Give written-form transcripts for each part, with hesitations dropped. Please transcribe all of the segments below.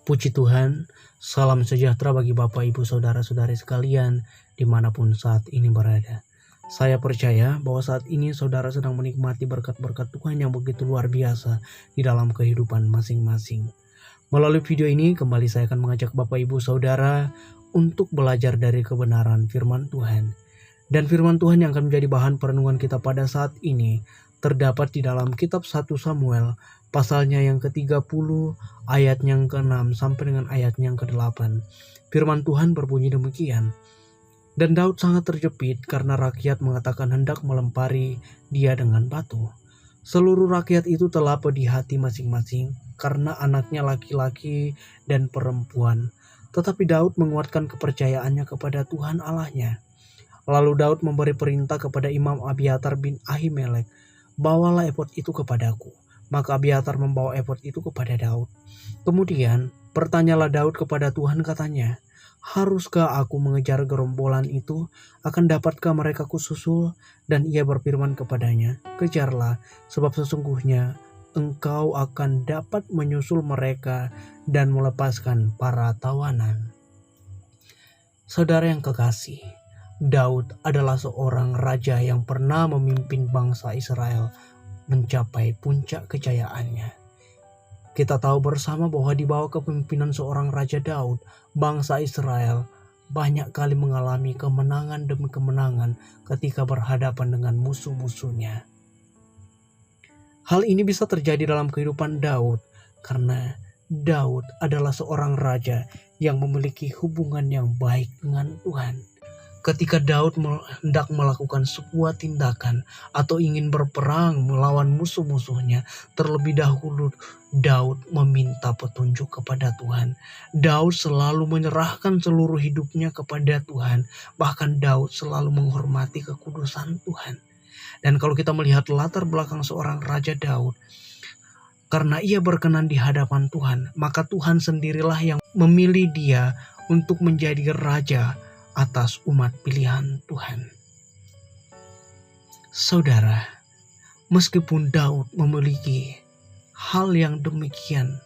Puji Tuhan, salam sejahtera bagi Bapak, Ibu, Saudara-saudari sekalian dimanapun saat ini berada. Saya percaya bahwa saat ini saudara sedang menikmati berkat-berkat Tuhan yang begitu luar biasa di dalam kehidupan masing-masing. Melalui video ini kembali saya akan mengajak Bapak, Ibu, Saudara untuk belajar dari kebenaran firman Tuhan. Dan firman Tuhan yang akan menjadi bahan perenungan kita pada saat ini terdapat di dalam kitab 1 Samuel pasalnya yang ke-30 ayat yang ke-6 sampai dengan ayat yang ke-8. Firman Tuhan berbunyi demikian. Dan Daud sangat terjepit karena rakyat mengatakan hendak melempari dia dengan batu. Seluruh rakyat itu telah pedih hati masing-masing karena anaknya laki-laki dan perempuan. Tetapi Daud menguatkan kepercayaannya kepada Tuhan Allahnya. Lalu Daud memberi perintah kepada Imam Abiatar bin Ahimelek, bawalah efod itu kepadaku. Maka Abiatar membawa efod itu kepada Daud. Kemudian bertanyalah Daud kepada Tuhan, katanya, haruskah aku mengejar gerombolan itu? Akan dapatkah mereka kususul? Dan ia berfirman kepadanya, kejarlah, sebab sesungguhnya engkau akan dapat menyusul mereka dan melepaskan para tawanan. Saudara yang kekasih, Daud adalah seorang raja yang pernah memimpin bangsa Israel mencapai puncak kejayaannya. Kita tahu bersama bahwa di bawah kepemimpinan seorang Raja Daud, bangsa Israel banyak kali mengalami kemenangan demi kemenangan ketika berhadapan dengan musuh-musuhnya. Hal ini bisa terjadi dalam kehidupan Daud karena Daud adalah seorang raja yang memiliki hubungan yang baik dengan Tuhan. Ketika Daud hendak melakukan sebuah tindakan atau ingin berperang melawan musuh-musuhnya, terlebih dahulu Daud meminta petunjuk kepada Tuhan. Daud selalu menyerahkan seluruh hidupnya kepada Tuhan. Bahkan Daud selalu menghormati kekudusan Tuhan. Dan kalau kita melihat latar belakang seorang Raja Daud, karena ia berkenan di hadapan Tuhan, maka Tuhan sendirilah yang memilih dia untuk menjadi raja atas umat pilihan Tuhan. Saudara, meskipun Daud memiliki hal yang demikian,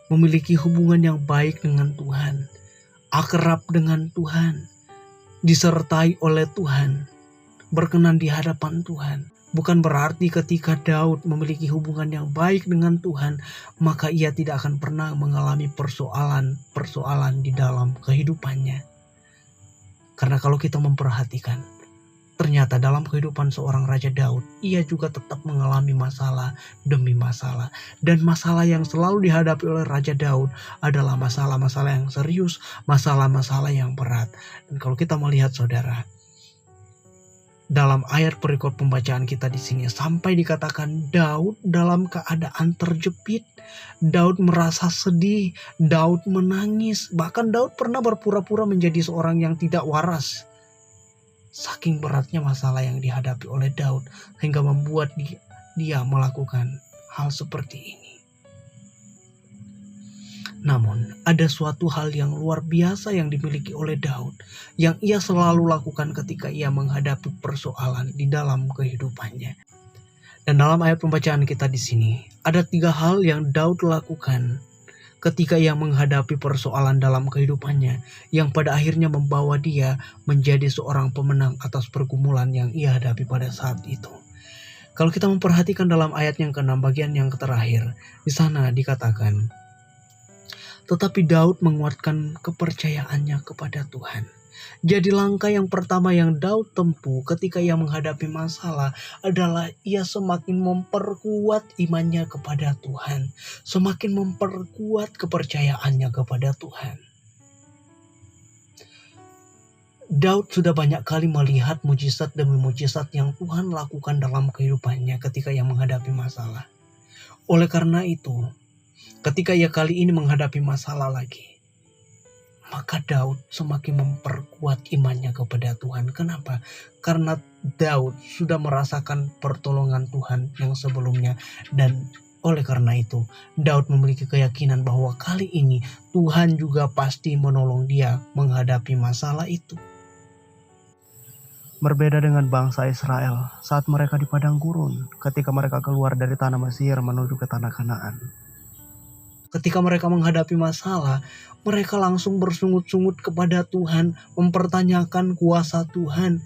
memiliki hubungan yang baik dengan Tuhan, akrab dengan Tuhan, disertai oleh Tuhan, berkenan di hadapan Tuhan, bukan berarti ketika Daud memiliki hubungan yang baik dengan Tuhan, maka ia tidak akan pernah mengalami persoalan di dalam kehidupannya. Karena kalau kita memperhatikan, ternyata dalam kehidupan seorang Raja Daud, ia juga tetap mengalami masalah demi masalah. Dan masalah yang selalu dihadapi oleh Raja Daud adalah masalah-masalah yang serius, masalah-masalah yang berat. Dan kalau kita melihat saudara, dalam ayat perikop pembacaan kita di sini sampai dikatakan Daud dalam keadaan terjepit, Daud merasa sedih, Daud menangis, bahkan Daud pernah berpura-pura menjadi seorang yang tidak waras. Saking beratnya masalah yang dihadapi oleh Daud sehingga membuat dia melakukan hal seperti ini. Namun ada suatu hal yang luar biasa yang dimiliki oleh Daud yang ia selalu lakukan ketika ia menghadapi persoalan di dalam kehidupannya. Dan dalam ayat pembacaan kita di sini ada 3 hal yang Daud lakukan ketika ia menghadapi persoalan dalam kehidupannya yang pada akhirnya membawa dia menjadi seorang pemenang atas pergumulan yang ia hadapi pada saat itu. Kalau kita memperhatikan dalam ayat yang ke-6 bagian yang terakhir, di sana dikatakan, tetapi Daud menguatkan kepercayaannya kepada Tuhan. Jadi langkah yang pertama yang Daud tempuh ketika ia menghadapi masalah adalah ia semakin memperkuat imannya kepada Tuhan. Semakin memperkuat kepercayaannya kepada Tuhan. Daud sudah banyak kali melihat mujizat demi mujizat yang Tuhan lakukan dalam kehidupannya ketika ia menghadapi masalah. Oleh karena itu, ketika ia kali ini menghadapi masalah lagi, maka Daud semakin memperkuat imannya kepada Tuhan. Kenapa? Karena Daud sudah merasakan pertolongan Tuhan yang sebelumnya. Dan oleh karena itu, Daud memiliki keyakinan bahwa kali ini Tuhan juga pasti menolong dia menghadapi masalah itu. Berbeda dengan bangsa Israel saat mereka di padang gurun ketika mereka keluar dari tanah Mesir menuju ke tanah Kanaan. Ketika mereka menghadapi masalah, mereka langsung bersungut-sungut kepada Tuhan, mempertanyakan kuasa Tuhan,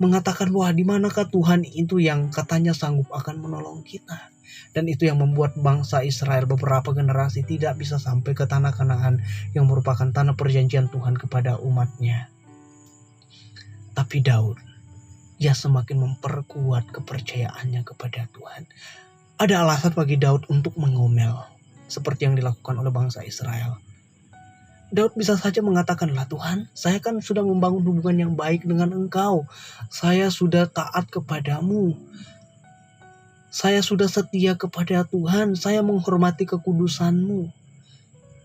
mengatakan, wah, di manakah Tuhan itu yang katanya sanggup akan menolong kita. Dan itu yang membuat bangsa Israel beberapa generasi tidak bisa sampai ke tanah Kanaan yang merupakan tanah perjanjian Tuhan kepada umatnya. Tapi Daud, ia semakin memperkuat kepercayaannya kepada Tuhan. Ada alasan bagi Daud untuk mengomel, seperti yang dilakukan oleh bangsa Israel. Daud bisa saja mengatakanlah, Tuhan, saya kan sudah membangun hubungan yang baik dengan Engkau. Saya sudah taat kepadamu. Saya sudah setia kepada Tuhan. Saya menghormati kekudusan-Mu.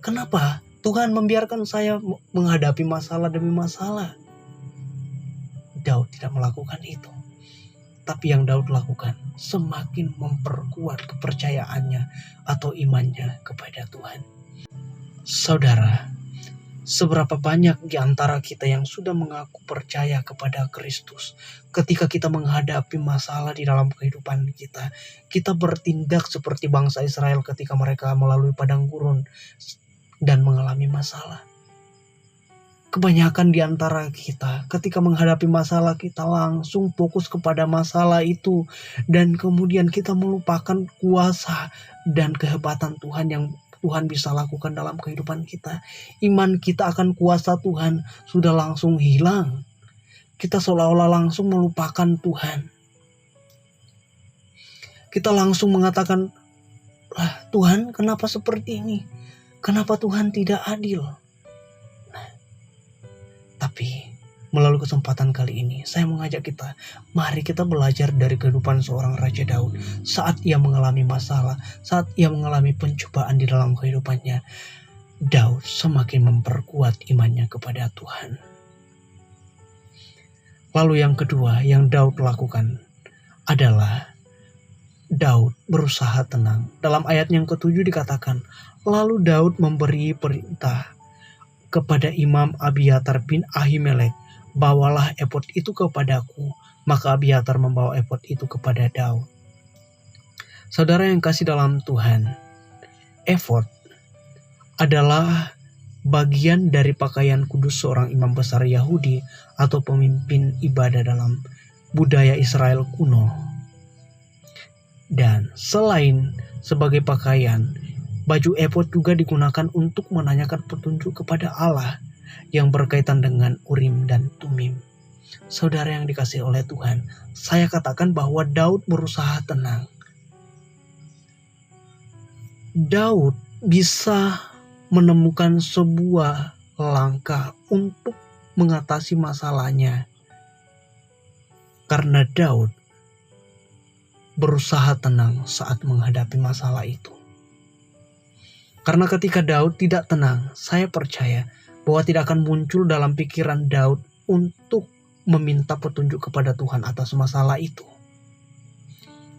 Kenapa Tuhan membiarkan saya menghadapi masalah demi masalah? Daud tidak melakukan itu. Tapi yang Daud lakukan semakin memperkuat kepercayaannya atau imannya kepada Tuhan. Saudara, seberapa banyak di antara kita yang sudah mengaku percaya kepada Kristus, ketika kita menghadapi masalah di dalam kehidupan kita, kita bertindak seperti bangsa Israel ketika mereka melalui padang gurun dan mengalami masalah. Kebanyakan di antara kita ketika menghadapi masalah, kita langsung fokus kepada masalah itu, dan kemudian kita melupakan kuasa dan kehebatan Tuhan yang Tuhan bisa lakukan dalam kehidupan kita. Iman kita akan kuasa Tuhan sudah langsung hilang. Kita seolah-olah langsung melupakan Tuhan. Kita langsung mengatakan, Tuhan, kenapa seperti ini? Kenapa Tuhan tidak adil? Tapi melalui kesempatan kali ini, saya mengajak kita, mari kita belajar dari kehidupan seorang Raja Daud saat ia mengalami masalah, saat ia mengalami pencobaan di dalam kehidupannya. Daud semakin memperkuat imannya kepada Tuhan. Lalu yang kedua yang Daud lakukan adalah Daud berusaha tenang. Dalam ayat yang ke-7 dikatakan, lalu Daud memberi perintah kepada Imam Abiatar bin Ahimelek, bawalah efod itu kepadaku. Maka Abiatar membawa efod itu kepada Daud. Saudara yang kasih dalam Tuhan, efod adalah bagian dari pakaian kudus seorang imam besar Yahudi atau pemimpin ibadah dalam budaya Israel kuno. Dan selain sebagai pakaian, baju efod juga digunakan untuk menanyakan petunjuk kepada Allah yang berkaitan dengan Urim dan Tumim. Saudara yang dikasihi oleh Tuhan, saya katakan bahwa Daud berusaha tenang. Daud bisa menemukan sebuah langkah untuk mengatasi masalahnya. Karena Daud berusaha tenang saat menghadapi masalah itu. Karena ketika Daud tidak tenang, saya percaya bahwa tidak akan muncul dalam pikiran Daud untuk meminta petunjuk kepada Tuhan atas masalah itu.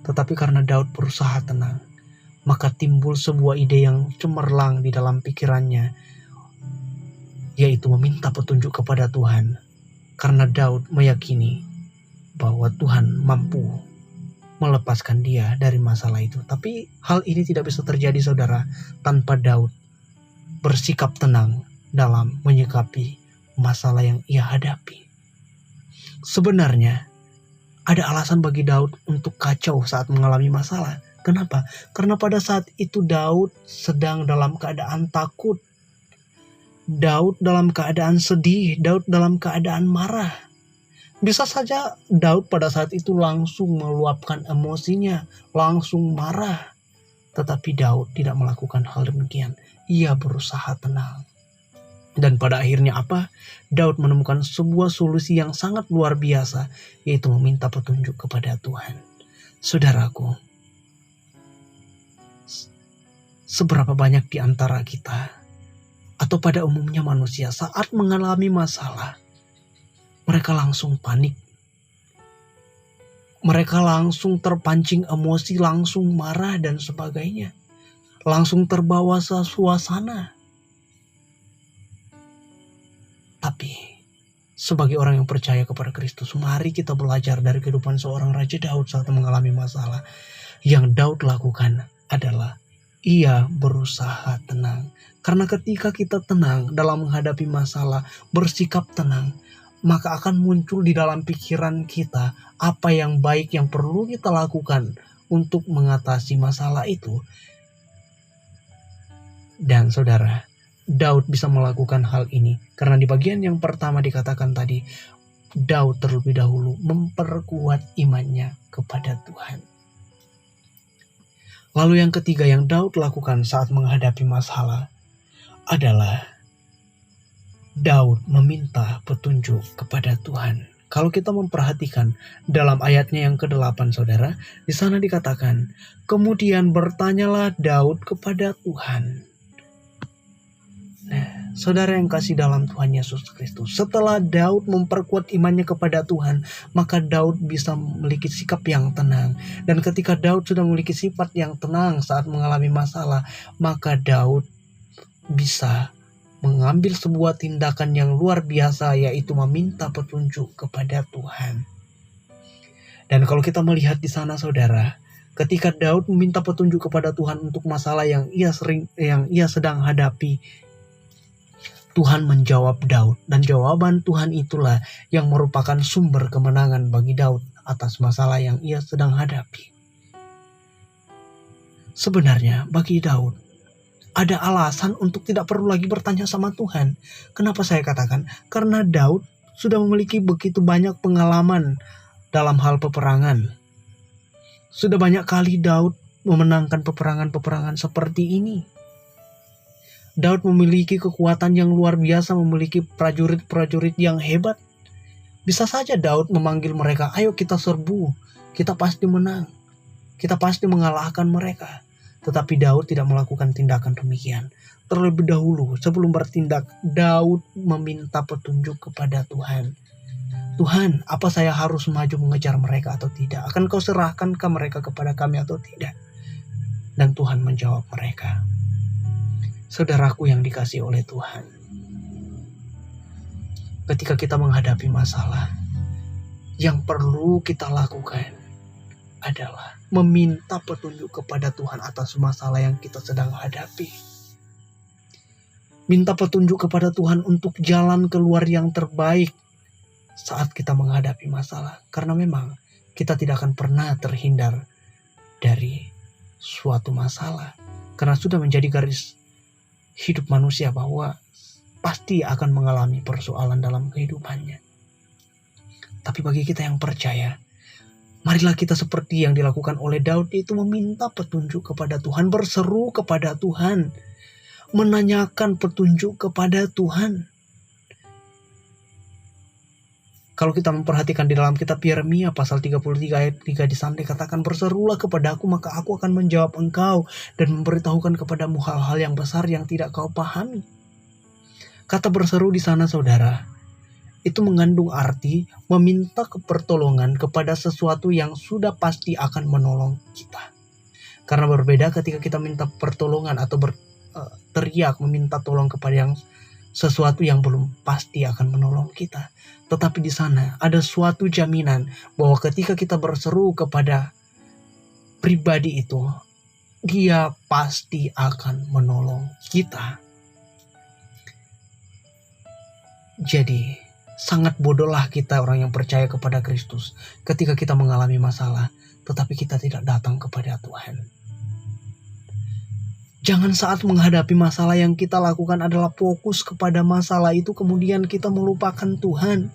Tetapi karena Daud berusaha tenang, maka timbul sebuah ide yang cemerlang di dalam pikirannya, yaitu meminta petunjuk kepada Tuhan. Karena Daud meyakini bahwa Tuhan mampu melepaskan dia dari masalah itu. Tapi hal ini tidak bisa terjadi, saudara, tanpa Daud bersikap tenang dalam menyikapi masalah yang ia hadapi. Sebenarnya ada alasan bagi Daud untuk kacau saat mengalami masalah. Kenapa? Karena pada saat itu Daud sedang dalam keadaan takut. Daud dalam keadaan sedih. Daud dalam keadaan marah. Bisa saja Daud pada saat itu langsung meluapkan emosinya, langsung marah. Tetapi Daud tidak melakukan hal demikian. Ia berusaha tenang. Dan pada akhirnya apa? Daud menemukan sebuah solusi yang sangat luar biasa, yaitu meminta petunjuk kepada Tuhan. Saudaraku, seberapa banyak di antara kita, atau pada umumnya manusia, saat mengalami masalah, mereka langsung panik. Mereka langsung terpancing emosi, langsung marah dan sebagainya. Langsung terbawa suasana. Tapi sebagai orang yang percaya kepada Kristus, mari kita belajar dari kehidupan seorang Raja Daud saat mengalami masalah. Yang Daud lakukan adalah ia berusaha tenang. Karena ketika kita tenang dalam menghadapi masalah, bersikap tenang, maka akan muncul di dalam pikiran kita apa yang baik yang perlu kita lakukan untuk mengatasi masalah itu. Dan saudara, Daud bisa melakukan hal ini karena di bagian yang pertama dikatakan tadi, Daud terlebih dahulu memperkuat imannya kepada Tuhan. Lalu yang ketiga yang Daud lakukan saat menghadapi masalah adalah Daud meminta petunjuk kepada Tuhan. Kalau kita memperhatikan dalam ayatnya yang ke-8 saudara, di sana dikatakan, kemudian bertanyalah Daud kepada Tuhan. Nah, saudara yang kasih dalam Tuhan Yesus Kristus, setelah Daud memperkuat imannya kepada Tuhan, maka Daud bisa memiliki sikap yang tenang. Dan ketika Daud sudah memiliki sifat yang tenang saat mengalami masalah, maka Daud bisa mengambil sebuah tindakan yang luar biasa, yaitu meminta petunjuk kepada Tuhan. Dan kalau kita melihat di sana saudara, ketika Daud meminta petunjuk kepada Tuhan untuk masalah yang ia sedang hadapi, Tuhan menjawab Daud, dan jawaban Tuhan itulah yang merupakan sumber kemenangan bagi Daud atas masalah yang ia sedang hadapi. Sebenarnya bagi Daud ada alasan untuk tidak perlu lagi bertanya sama Tuhan. Kenapa saya katakan? Karena Daud sudah memiliki begitu banyak pengalaman dalam hal peperangan. Sudah banyak kali Daud memenangkan peperangan-peperangan seperti ini. Daud memiliki kekuatan yang luar biasa, memiliki prajurit-prajurit yang hebat. Bisa saja Daud memanggil mereka, ayo kita serbu, kita pasti menang, kita pasti mengalahkan mereka. Tetapi Daud tidak melakukan tindakan demikian. Terlebih dahulu, sebelum bertindak, Daud meminta petunjuk kepada Tuhan. Tuhan, apa saya harus maju mengejar mereka atau tidak? Akan kau serahkankah mereka kepada kami atau tidak? Dan Tuhan menjawab mereka. Saudaraku yang dikasihi oleh Tuhan, ketika kita menghadapi masalah, yang perlu kita lakukan adalah meminta petunjuk kepada Tuhan atas masalah yang kita sedang hadapi. Minta petunjuk kepada Tuhan untuk jalan keluar yang terbaik saat kita menghadapi masalah. Karena memang kita tidak akan pernah terhindar dari suatu masalah. Karena sudah menjadi garis hidup manusia bahwa pasti akan mengalami persoalan dalam kehidupannya. Tapi bagi kita yang percaya, marilah kita seperti yang dilakukan oleh Daud, itu meminta petunjuk kepada Tuhan, berseru kepada Tuhan, menanyakan petunjuk kepada Tuhan. Kalau kita memperhatikan di dalam kitab Yeremia pasal 33 ayat 3 di sana dikatakan, berserulah kepadaku maka aku akan menjawab engkau dan memberitahukan kepadamu hal-hal yang besar yang tidak kau pahami. Kata berseru di sana saudara, itu mengandung arti meminta pertolongan kepada sesuatu yang sudah pasti akan menolong kita. Karena berbeda ketika kita minta pertolongan atau teriak meminta tolong kepada yang sesuatu yang belum pasti akan menolong kita. Tetapi di sana ada suatu jaminan bahwa ketika kita berseru kepada pribadi itu, dia pasti akan menolong kita. Jadi, sangat bodohlah kita orang yang percaya kepada Kristus ketika kita mengalami masalah, tetapi kita tidak datang kepada Tuhan. Jangan saat menghadapi masalah yang kita lakukan adalah fokus kepada masalah itu, kemudian kita melupakan Tuhan.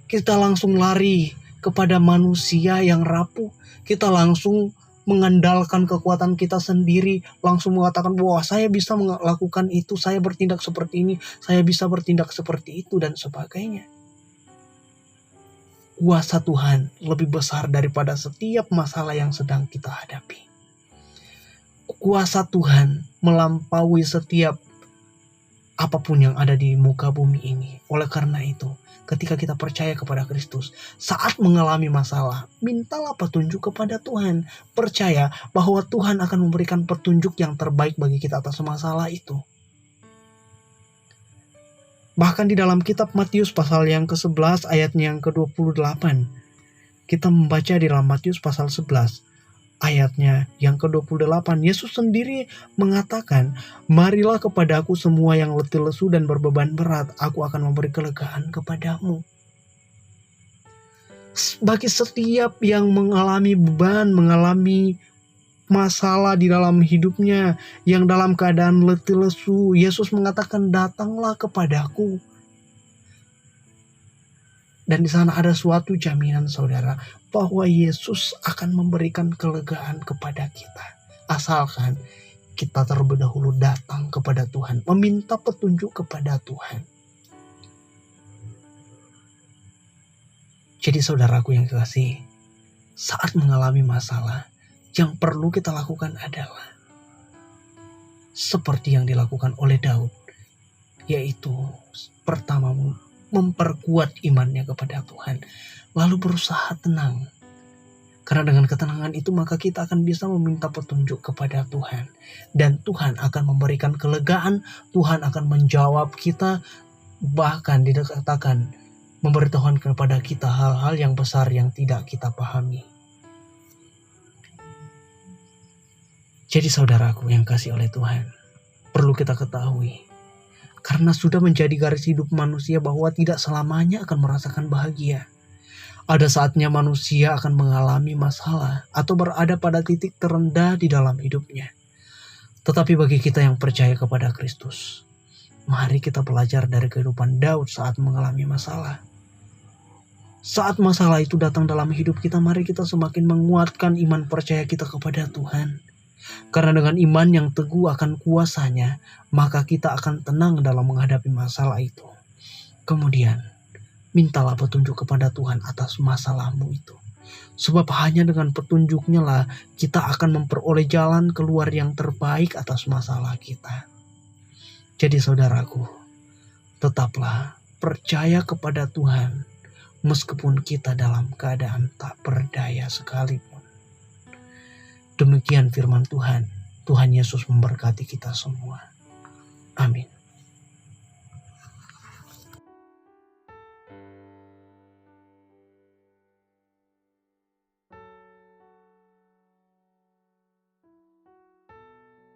Kita langsung lari kepada manusia yang rapuh. Kita langsung mengandalkan kekuatan kita sendiri. Langsung mengatakan bahwa saya bisa melakukan itu, saya bertindak seperti ini, saya bisa bertindak seperti itu, dan sebagainya. Kuasa Tuhan lebih besar daripada setiap masalah yang sedang kita hadapi. Kuasa Tuhan melampaui setiap apapun yang ada di muka bumi ini. Oleh karena itu, ketika kita percaya kepada Kristus, saat mengalami masalah, mintalah petunjuk kepada Tuhan. Percaya bahwa Tuhan akan memberikan petunjuk yang terbaik bagi kita atas masalah itu. Bahkan di dalam kitab Matius pasal yang ke-11 ayatnya yang ke-28, kita membaca di dalam Matius pasal 11, ayatnya yang ke-28, Yesus sendiri mengatakan, "Marilah kepadaku semua yang letih lesu dan berbeban berat, aku akan memberi kelegaan kepadamu." Bagi setiap yang mengalami beban, mengalami masalah di dalam hidupnya, yang dalam keadaan letih lesu, Yesus mengatakan, "Datanglah kepadaku." Dan di sana ada suatu jaminan, saudara, bahwa Yesus akan memberikan kelegaan kepada kita. Asalkan kita terlebih dahulu datang kepada Tuhan, meminta petunjuk kepada Tuhan. Jadi saudaraku yang kekasih, saat mengalami masalah, yang perlu kita lakukan adalah seperti yang dilakukan oleh Daud, yaitu pertama memperkuat imannya kepada Tuhan, lalu berusaha tenang. Karena dengan ketenangan itu maka kita akan bisa meminta petunjuk kepada Tuhan. Dan Tuhan akan memberikan kelegaan, Tuhan akan menjawab kita, bahkan dikatakan memberitahukan kepada kita hal-hal yang besar yang tidak kita pahami. Jadi saudaraku yang kasih oleh Tuhan, perlu kita ketahui, karena sudah menjadi garis hidup manusia bahwa tidak selamanya akan merasakan bahagia. Ada saatnya manusia akan mengalami masalah atau berada pada titik terendah di dalam hidupnya. Tetapi bagi kita yang percaya kepada Kristus, mari kita belajar dari kehidupan Daud saat mengalami masalah. Saat masalah itu datang dalam hidup kita, mari kita semakin menguatkan iman percaya kita kepada Tuhan. Karena dengan iman yang teguh akan kuasanya, maka kita akan tenang dalam menghadapi masalah itu. Kemudian, mintalah petunjuk kepada Tuhan atas masalahmu itu. Sebab hanya dengan petunjuknya lah kita akan memperoleh jalan keluar yang terbaik atas masalah kita. Jadi saudaraku, tetaplah percaya kepada Tuhan meskipun kita dalam keadaan tak berdaya sekalipun. Demikian firman Tuhan. Tuhan Yesus memberkati kita semua. Amin.